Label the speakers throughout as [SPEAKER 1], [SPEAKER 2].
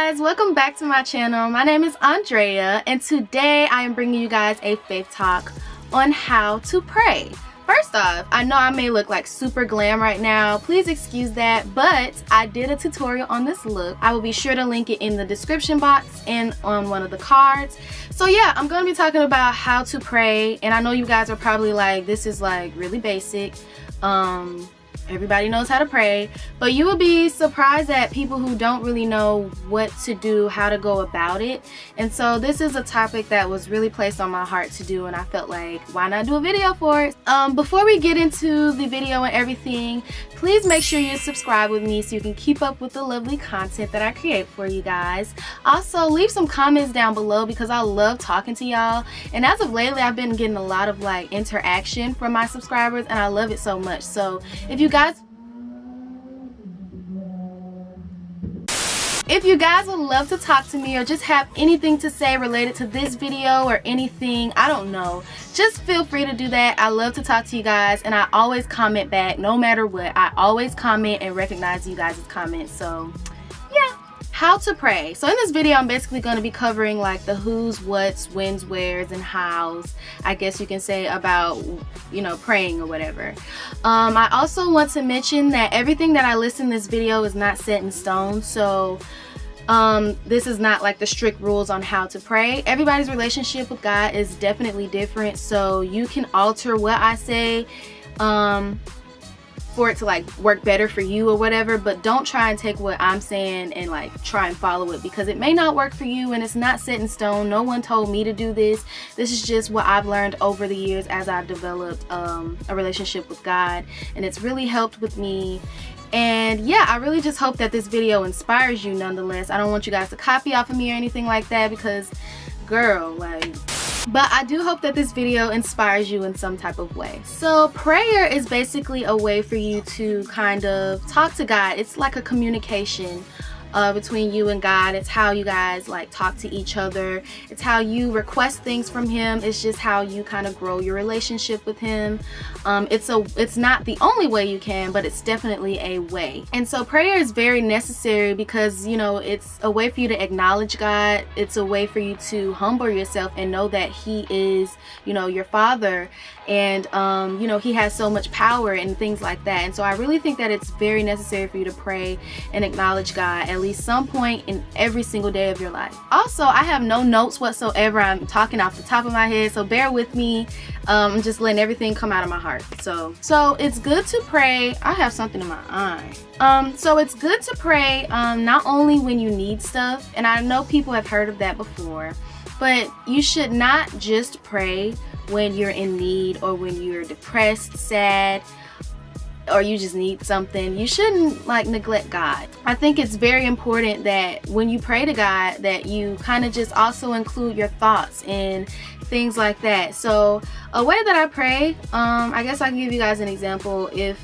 [SPEAKER 1] guys, welcome back to my channel. My name is Andrea, and today I am bringing you guys a faith talk on how to pray. First off, I know I may look like super glam right now, please excuse that, but I did a tutorial on this look. I will be sure to link it in the description box and on one of the cards. So yeah, I'm going to be talking about how to pray, and I know you guys are probably like, this is like really basic. Everybody knows how to pray, but you will be surprised at people who don't really know what to do, how to go about it. And so this is a topic that was really placed on my heart to do, and I felt like, why not do a video for it? Before we get into the video and everything, please make sure you subscribe with me so you can keep up with the lovely content that I create for you guys. Also, leave some comments down below because I love talking to y'all, and as of lately I've been getting a lot of like interaction from my subscribers, and I love it so much. So if you guys would love to talk to me or just have anything to say related to this video or anything, I don't know, just feel free to do that. I love to talk to you guys, and I always comment back no matter what. I always comment and recognize you guys' comments. So yeah, how to pray. So in this video I'm basically going to be covering like the who's, what's, when's, where's, and how's, I guess you can say, about, you know, praying or whatever. I also want to mention that everything that I list in this video is not set in stone. So this is not like the strict rules on how to pray. Everybody's relationship with God is definitely different, so you can alter what I say for it to like work better for you or whatever, but don't try and take what I'm saying and like try and follow it, because it may not work for you and it's not set in stone. No one told me to do this. This is just what I've learned over the years as I've developed a relationship with God, and it's really helped with me. And yeah, I really just hope that this video inspires you nonetheless. I don't want you guys to copy off of me or anything like that, because girl, like, but I do hope that this video inspires you in some type of way. So prayer is basically a way for you to kind of talk to God. It's like a communication between you and God. It's how you guys like talk to each other. It's how you request things from Him. It's just how you kind of grow your relationship with Him. It's not the only way you can, but it's definitely a way. And so prayer is very necessary because, you know, it's a way for you to acknowledge God. It's a way for you to humble yourself and know that He is, you know, your Father, and you know, He has so much power and things like that. And so I really think that it's very necessary for you to pray and acknowledge God at least some point in every single day of your life. Also, I have no notes whatsoever. I'm talking off the top of my head, so bear with me. I'm just letting everything come out of my heart. So it's good to pray. I have something in my eye. So it's good to pray not only when you need stuff, and I know people have heard of that before, but you should not just pray when you're in need or when you're depressed, sad, or you just need something. You shouldn't like neglect God. I think it's very important that when you pray to God that you kind of just also include your thoughts and things like that. So a way that I pray, I guess I can give you guys an example. If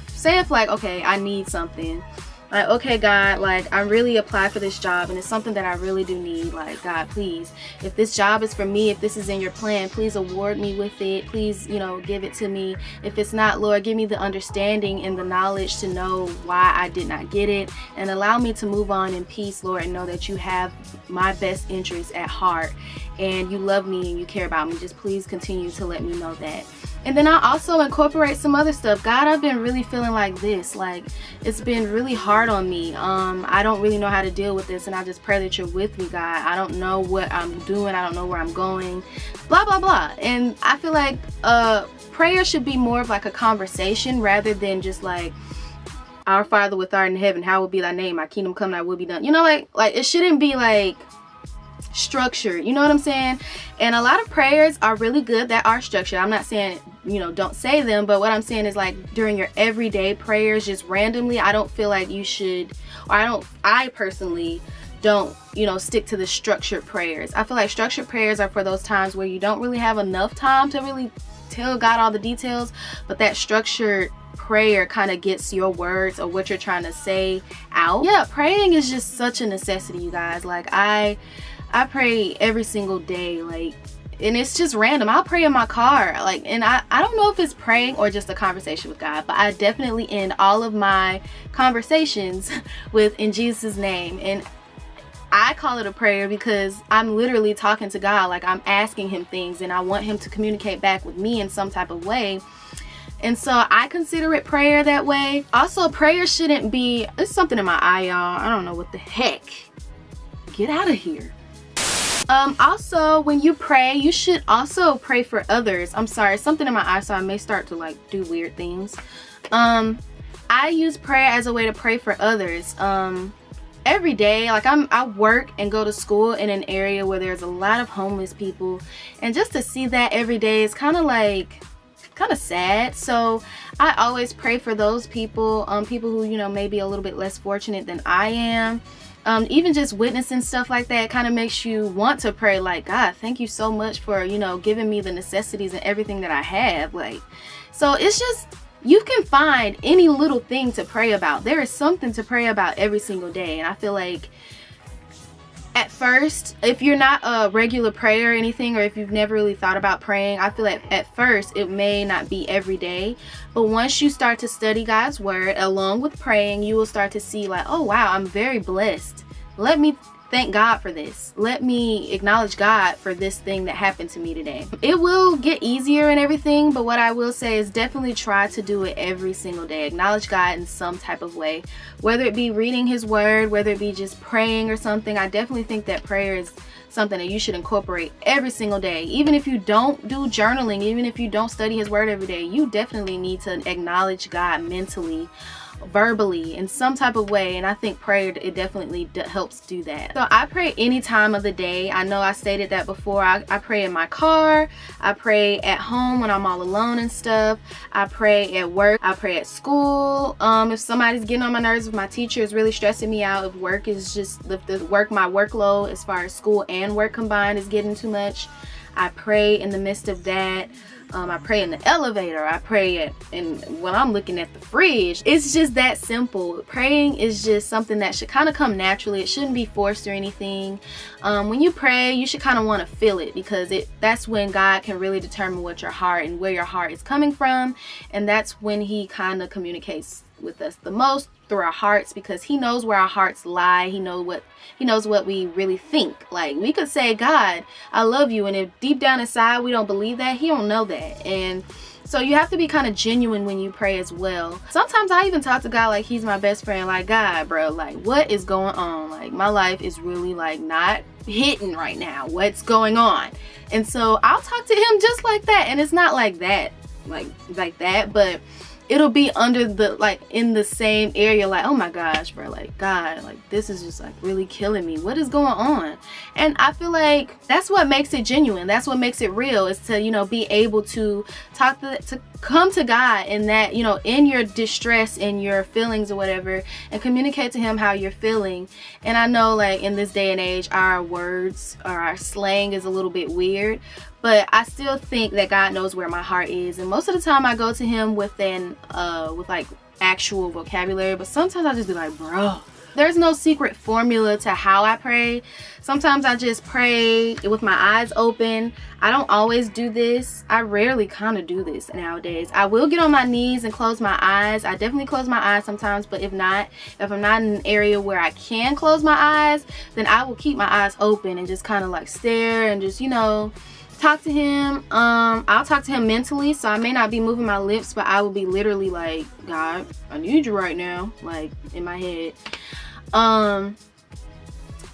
[SPEAKER 1] like, okay, I need something, like, okay, God, like, I really applied for this job and it's something that I really do need. Like, God, please, if this job is for me, if this is in your plan, please award me with it. Please, you know, give it to me. If it's not, Lord, give me the understanding and the knowledge to know why I did not get it, and allow me to move on in peace, Lord, and know that you have my best interests at heart and you love me and you care about me. Just please continue to let me know that. And then I also incorporate some other stuff. God, I've been really feeling like this. Like, it's been really hard on me. I don't really know how to deal with this, and I just pray that you're with me, God. I don't know what I'm doing. I don't know where I'm going. Blah, blah, blah. And I feel like prayer should be more of like a conversation rather than just like, Our Father which art in heaven, hallowed be thy name. Thy kingdom come, thy will be done. You know, like it shouldn't be like structured, you know what I'm saying? And a lot of prayers are really good that are structured. I'm not saying, you know, don't say them, but what I'm saying is like during your everyday prayers, just randomly, I don't feel like you should, or I personally don't, you know, stick to the structured prayers. I feel like structured prayers are for those times where you don't really have enough time to really tell God all the details, but that structured prayer kind of gets your words or what you're trying to say out. Yeah, praying is just such a necessity, you guys. Like I pray every single day, like, and it's just random. I'll pray in my car, like, and I don't know if it's praying or just a conversation with God, but I definitely end all of my conversations with "in Jesus' name." And I call it a prayer because I'm literally talking to God. Like, I'm asking him things and I want him to communicate back with me in some type of way. And so I consider it prayer that way. Also, prayer shouldn't be, it's something in my eye, y'all. I don't know what the heck. Get out of here. Also, when you pray, you should also pray for others. I'm sorry, something in my eye, so I may start to like do weird things. I use prayer as a way to pray for others. Every day, like I work and go to school in an area where there's a lot of homeless people, and just to see that every day is kind of sad. So I always pray for those people, people who, you know, may be a little bit less fortunate than I am. Even just witnessing stuff like that kind of makes you want to pray, like, God, thank you so much for, you know, giving me the necessities and everything that I have. Like, so it's just, you can find any little thing to pray about. There is something to pray about every single day. And I feel like at first, if you're not a regular prayer or anything, or if you've never really thought about praying, I feel like at first it may not be every day, but once you start to study God's word along with praying, you will start to see like, oh wow, I'm very blessed. Let me thank God for this. Let me acknowledge God for this thing that happened to me today. It will get easier and everything, but what I will say is definitely try to do it every single day. Acknowledge God in some type of way, whether it be reading his word, whether it be just praying or something. I definitely think that prayer is something that you should incorporate every single day. Even if you don't do journaling, even if you don't study his word every day, you definitely need to acknowledge God mentally, verbally, in some type of way. And I think prayer, it definitely helps do that. So I pray any time of the day. I know I stated that before. I pray in my car, I pray at home when I'm all alone and stuff, I pray at work, I pray at school. If somebody's getting on my nerves, if my teacher is really stressing me out, if work is just, if the my workload as far as school and work combined is getting too much, I pray in the midst of that. I pray in the elevator, I pray when I'm looking at the fridge. It's just that simple. Praying is just something that should kind of come naturally. It shouldn't be forced or anything. When you pray, you should kind of want to feel it, because that's when God can really determine what your heart and where your heart is coming from, and that's when he kind of communicates with us the most, through our hearts, because he knows where our hearts lie. He knows what we really think. Like, we could say, God, I love you, and if deep down inside we don't believe that, he don't know that. And so you have to be kind of genuine when you pray as well. Sometimes I even talk to God like he's my best friend. Like, God, bro, like, what is going on? Like, my life is really like not hitting right now. What's going on? And so I'll talk to him just like that. And it's not like that, like that, but it'll be under the, like, in the same area, like, oh my gosh, bro, like, God, like, this is just like really killing me. What is going on? And I feel like that's what makes it genuine. That's what makes it real, is to, you know, be able to to come to God in that, you know, in your distress, in your feelings or whatever, and communicate to him how you're feeling. And I know, like, in this day and age, our words or our slang is a little bit weird, but I still think that God knows where my heart is. And most of the time I go to him with like actual vocabulary, but sometimes I just be like, bro, there's no secret formula to how I pray. Sometimes I just pray with my eyes open. I don't always do this. I rarely kind of do this nowadays. I will get on my knees and close my eyes. I definitely close my eyes sometimes, but if I'm not in an area where I can close my eyes, then I will keep my eyes open and just kind of like stare and just, you know, talk to him. I'll talk to him mentally, so I may not be moving my lips, but I will be literally like, God, I need you right now, like, in my head.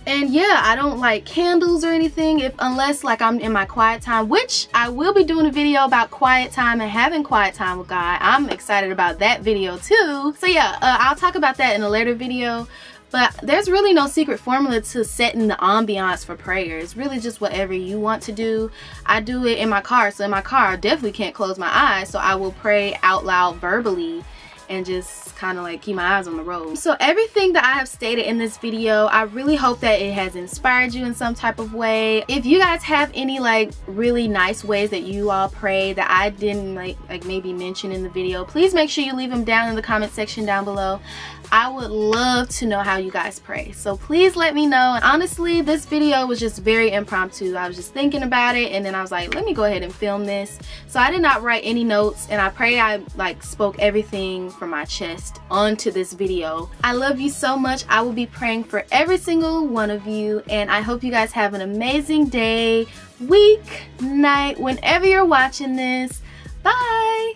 [SPEAKER 1] And yeah, I don't like candles or anything unless like I'm in my quiet time, which I will be doing a video about quiet time and having quiet time with God. I'm excited about that video too. So yeah, I'll talk about that in a later video. But there's really no secret formula to setting the ambiance for prayer. It's really just whatever you want to do. I do it in my car. So in my car, I definitely can't close my eyes. So I will pray out loud verbally and just kind of like keep my eyes on the road. So everything that I have stated in this video, I really hope that it has inspired you in some type of way. If you guys have any like really nice ways that you all pray that I didn't like maybe mention in the video, please make sure you leave them down in the comment section down below. I would love to know how you guys pray, so please let me know. And honestly, this video was just very impromptu. I was just thinking about it, and then I was like, let me go ahead and film this. So I did not write any notes, and I pray I like spoke everything from my chest onto this video. I love you so much. I will be praying for every single one of you, and I hope you guys have an amazing day, week, night, whenever you're watching this. Bye!